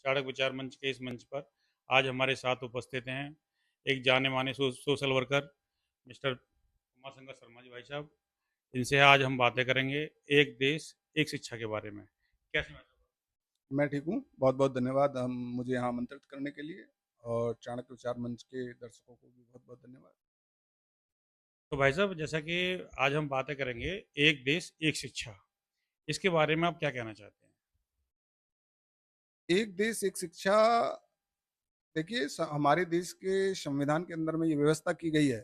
चाणक्य विचार मंच के इस मंच पर आज हमारे साथ उपस्थित हैं एक जाने माने social worker mister Umashankar Sharma ji भाई साहब। इनसे आज हम बातें करेंगे एक देश एक शिक्षा के बारे में। कैसे भाई साहब? मैं ठीक हूँ। बहुत-बहुत धन्यवाद मुझे यहाँ आमंत्रित करने के लिए और चाणक्य विचार मंच के दर्शकों को भी बहुत-बहुत धन्यवाद। तो भाई साहब, जैसा कि आज हम बातें करेंगे एक देश एक शिक्षा, इसके बारे में आप क्या कहना चाहते हैं? एक देश एक शिक्षा देखिए हमारे देश के संविधान के अंदर में ये व्यवस्था की गई है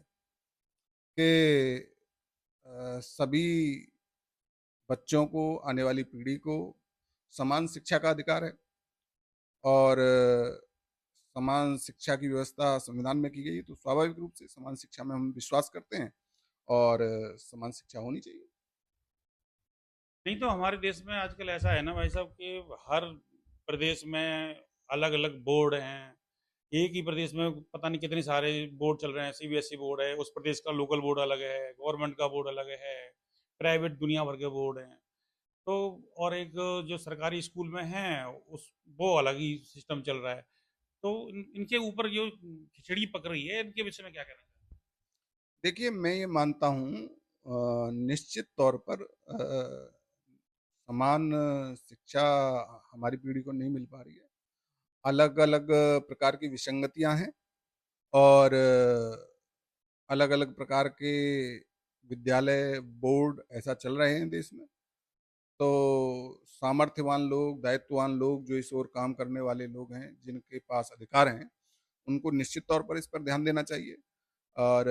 कि सभी बच्चों को, आने वाली पीढ़ी को समान शिक्षा का अधिकार है और समान शिक्षा की व्यवस्था संविधान में की गई है, तो स्वाभाविक रूप से समान शिक्षा में हम विश्वास करते हैं और समान शिक्षा होनी चाहिए। नहीं तो हमारे देश में आजकल ऐसा है ना भाई साहब कि हर प्रदेश में अलग अलग बोर्ड हैं। एक ही प्रदेश में पता नहीं कितने सारे बोर्ड चल रहे हैं। सीबीएसई बोर्ड है, उस प्रदेश का लोकल बोर्ड अलग है, गवर्नमेंट का बोर्ड अलग है, प्राइवेट दुनिया भर के बोर्ड हैं। तो और एक जो सरकारी स्कूल में है उस वो अलग ही सिस्टम चल रहा है। तो इनके ऊपर जो खिचड़ी पक रही है, इनके विषय में क्या कहना चाहिए? देखिए, मैं ये मानता हूँ निश्चित तौर पर समान शिक्षा हमारी पीढ़ी को नहीं मिल पा रही है। अलग-अलग प्रकार की विसंगतियाँ हैं और अलग-अलग प्रकार के विद्यालय, बोर्ड ऐसा चल रहे हैं देश में। तो सामर्थ्यवान लोग, दायित्ववान लोग, जो इस ओर काम करने वाले लोग हैं, जिनके पास अधिकार हैं, उनको निश्चित तौर पर इस पर ध्यान देना चाहिए और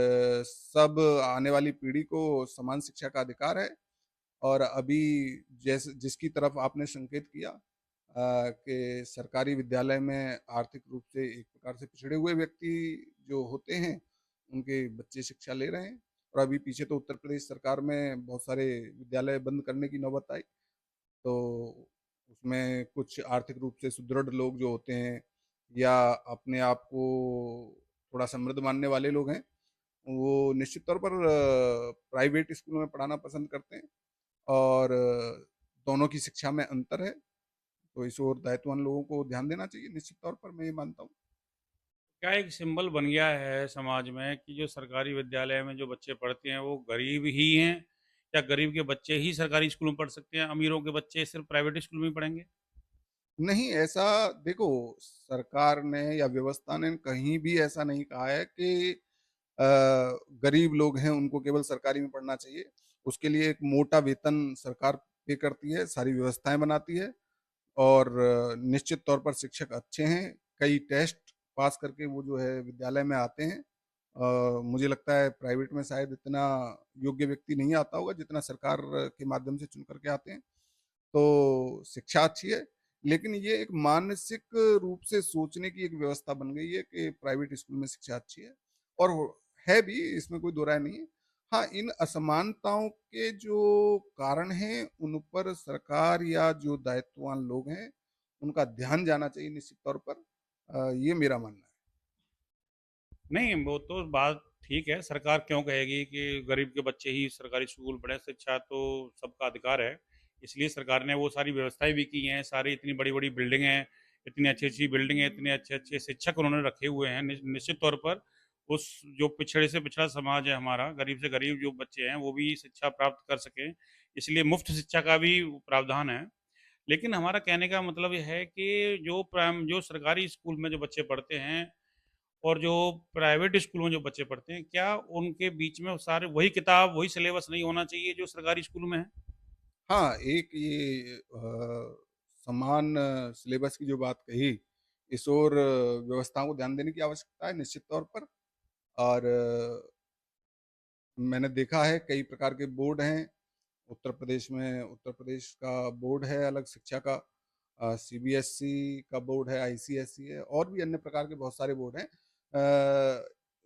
सब आने वाली पीढ़ी को समान शिक्षा का अधिकार है। और अभी जैसे जिसकी तरफ आपने संकेत किया कि सरकारी विद्यालय में आर्थिक रूप से एक प्रकार से पिछड़े हुए व्यक्ति जो होते हैं, उनके बच्चे शिक्षा ले रहे हैं और अभी पीछे तो उत्तर प्रदेश सरकार में बहुत सारे विद्यालय बंद करने की नौबत आई। तो उसमें कुछ आर्थिक रूप से सुदृढ़ लोग जो होते हैं या अपने आप को थोड़ा समृद्ध मानने वाले लोग हैं, वो निश्चित तौर पर प्राइवेट स्कूलों में पढ़ाना पसंद करते हैं और दोनों की शिक्षा में अंतर है, तो इस ओर दायित्ववान लोगों को ध्यान देना चाहिए, निश्चित तौर पर मैं ये मानता हूँ। क्या एक सिंबल बन गया है समाज में कि जो सरकारी विद्यालय में जो बच्चे पढ़ते हैं वो गरीब ही हैं, या गरीब के बच्चे ही सरकारी स्कूल में पढ़ सकते हैं, अमीरों के बच्चे सिर्फ प्राइवेट स्कूल में ही पढ़ेंगे? नहीं, ऐसा देखो सरकार ने या व्यवस्था ने कहीं भी ऐसा नहीं कहा है कि अ, गरीब लोग हैं उनको केवल सरकारी में पढ़ना चाहिए। उसके लिए एक मोटा वेतन सरकार पे करती है, सारी व्यवस्थाएँ बनाती है और निश्चित तौर पर शिक्षक अच्छे हैं, कई टेस्ट पास करके वो जो है विद्यालय में आते हैं। मुझे लगता है प्राइवेट में शायद इतना योग्य व्यक्ति नहीं आता होगा जितना सरकार के माध्यम से चुन कर के आते हैं। तो शिक्षा अच्छी है, लेकिन ये एक मानसिक रूप से सोचने की एक व्यवस्था बन गई है कि प्राइवेट स्कूल में शिक्षा अच्छी है और है भी, इसमें कोई दो राय नहीं है। हाँ, इन असमानताओं के जो कारण हैं, उन पर सरकार या जो दायित्ववान लोग हैं, उनका ध्यान जाना चाहिए निश्चित तौर पर। ये मेरा मानना है। नहीं, वो तो बात ठीक है। सरकार क्यों कहेगी कि गरीब के बच्चे ही सरकारी स्कूल पढ़ें? शिक्षा तो सबका अधिकार है। इसलिए सरकार ने वो सारी व्यवस्थाएं भी की हैं। सारी इतनी बड़ी बड़ी बिल्डिंग हैं, इतनी अच्छी अच्छी बिल्डिंग है, इतने अच्छे अच्छे शिक्षक उन्होंने रखे हुए हैं। निश्चित तौर पर उस जो पिछड़े से पिछड़ा समाज है हमारा, गरीब से गरीब जो बच्चे हैं वो भी शिक्षा प्राप्त कर सकें, इसलिए मुफ्त शिक्षा का भी प्रावधान है। लेकिन हमारा कहने का मतलब ये है कि जो सरकारी स्कूल में जो बच्चे पढ़ते हैं और जो प्राइवेट स्कूल में जो बच्चे पढ़ते हैं, क्या उनके बीच में सारे वही किताब, वही सिलेबस नहीं होना चाहिए जो सरकारी स्कूल में है? हाँ, एक ये समान सिलेबस की जो बात कही, इस ओर व्यवस्थाओं को ध्यान देने की आवश्यकता है निश्चित तौर पर और मैंने देखा है कई प्रकार के बोर्ड हैं। उत्तर प्रदेश का बोर्ड है अलग शिक्षा का, सीबीएसई का बोर्ड है, आईसीएसई है और भी अन्य प्रकार के बहुत सारे बोर्ड हैं।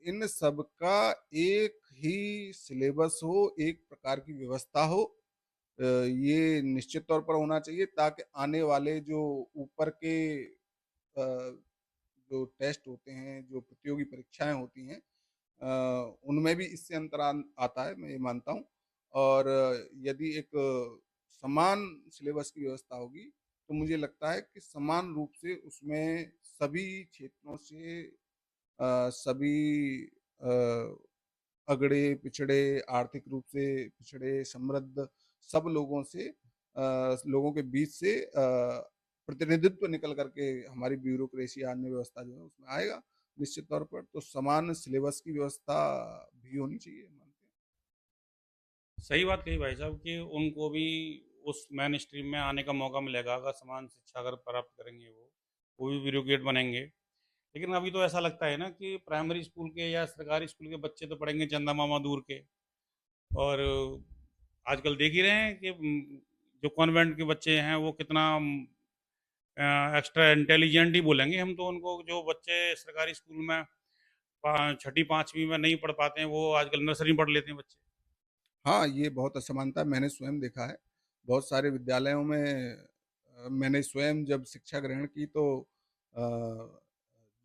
इन सब का एक ही सिलेबस हो, एक प्रकार की व्यवस्था हो, ये निश्चित तौर पर होना चाहिए ताकि आने वाले जो ऊपर के जो टेस्ट होते हैं, जो प्रतियोगी परीक्षाएँ होती हैं, उनमें भी इससे अंतर आता है, मैं ये मानता हूँ। और यदि एक समान सिलेबस की व्यवस्था होगी, तो मुझे लगता है कि समान रूप से उसमें सभी क्षेत्रों से सभी अ, अगड़े, पिछड़े, आर्थिक रूप से पिछड़े, समृद्ध सब लोगों से लोगों के बीच से प्रतिनिधित्व निकल कर के हमारी ब्यूरोक्रेसी अन्य व्यवस्था जो है उसमें आएगा निश्चित तौर पर। तो समान सिलेबस की व्यवस्था भी होनी चाहिए मानते हैं। सही बात कही भाई साहब कि उनको भी उस मेन स्ट्रीम में आने का मौका मिलेगा, अगर समान शिक्षा अगर प्राप्त करेंगे वो भी ब्यूरोक्रेट बनेंगे। लेकिन अभी तो ऐसा लगता है ना कि प्राइमरी स्कूल के या सरकारी स्कूल के बच्चे तो पढ़ेंगे चंदा मामा दूर के, और आजकल देख ही रहे हैं कि जो कॉन्वेंट के बच्चे हैं वो कितना एक्स्ट्रा इंटेलिजेंट ही बोलेंगे हम तो उनको। जो बच्चे सरकारी स्कूल में छठी पांचवी में नहीं पढ़ पाते हैं वो आजकल नर्सरी में पढ़ लेते हैं बच्चे। हाँ, ये बहुत असमानता मैंने स्वयं देखा है। बहुत सारे विद्यालयों में मैंने स्वयं जब शिक्षा ग्रहण की तो अ,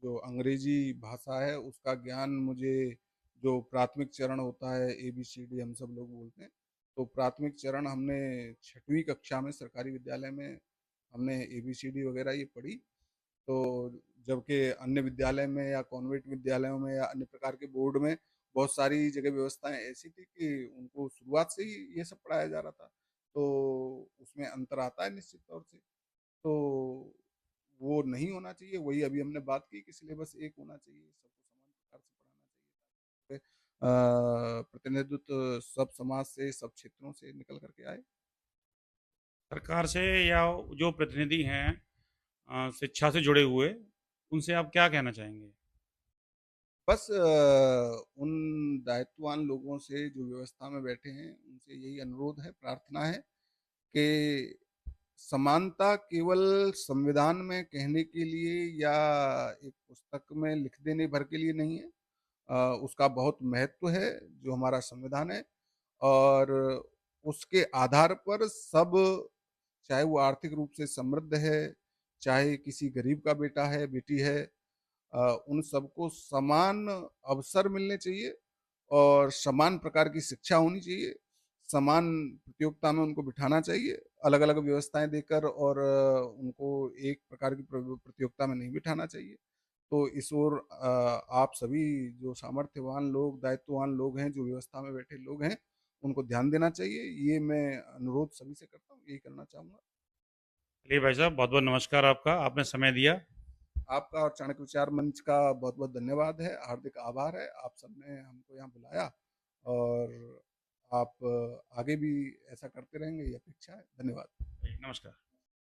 जो अंग्रेजी भाषा है उसका ज्ञान मुझे जो प्राथमिक चरण होता है एबीसीडी हम सब लोग बोलते हैं, तो प्राथमिक चरण हमने 6वीं कक्षा में सरकारी विद्यालय में हमने एबीसीडी वगैरह ये पढ़ी। तो जबकि अन्य विद्यालय में या कॉन्वेंट विद्यालयों में या अन्य प्रकार के बोर्ड में बहुत सारी जगह व्यवस्थाएं ऐसी थी कि उनको शुरुआत से ही ये सब पढ़ाया जा रहा था। तो उसमें अंतर आता है निश्चित तौर से। तो वो नहीं होना चाहिए, वही अभी हमने बात की कि सिलेबस एक होना चाहिए, सबको समान प्रकार से पढ़ाना चाहिए, प्रतिनिधित्व सब समाज से, सब क्षेत्रों से निकल करके आए। सरकार से या जो प्रतिनिधि हैं शिक्षा से जुड़े हुए, उनसे आप क्या कहना चाहेंगे? बस उन दायित्ववान लोगों से जो व्यवस्था में बैठे हैं, उनसे यही अनुरोध है, प्रार्थना है कि समानता केवल संविधान में कहने के लिए या एक पुस्तक में लिख देने भर के लिए नहीं है। उसका बहुत महत्व है जो हमारा संविधान है, और उसके आधार पर सब, चाहे वो आर्थिक रूप से समृद्ध है, चाहे किसी गरीब का बेटा है, बेटी है, उन सबको समान अवसर मिलने चाहिए और समान प्रकार की शिक्षा होनी चाहिए। समान प्रतियोगिता में उनको बिठाना चाहिए, अलग-अलग व्यवस्थाएँ देकर, और उनको एक प्रकार की प्रतियोगिता में नहीं बिठाना चाहिए। तो इस ओर आप सभी जो सामर्थ्यवान लोग, दायित्ववान लोग हैं, जो व्यवस्था में बैठे लोग हैं, उनको ध्यान देना चाहिए। ये मैं अनुरोध सभी से करता हूँ, यही करना चाहूँगा। चलिए भाई साहब, बहुत बहुत नमस्कार आपका, आपने समय दिया। आपका और चाणक्य विचार मंच का बहुत-बहुत धन्यवाद है, हार्दिक आभार है। आप सबने हमको यहाँ बुलाया, और आप आगे भी ऐसा करते रहेंगे, ये अपेक्षा है। धन्यवाद। नमस्कार।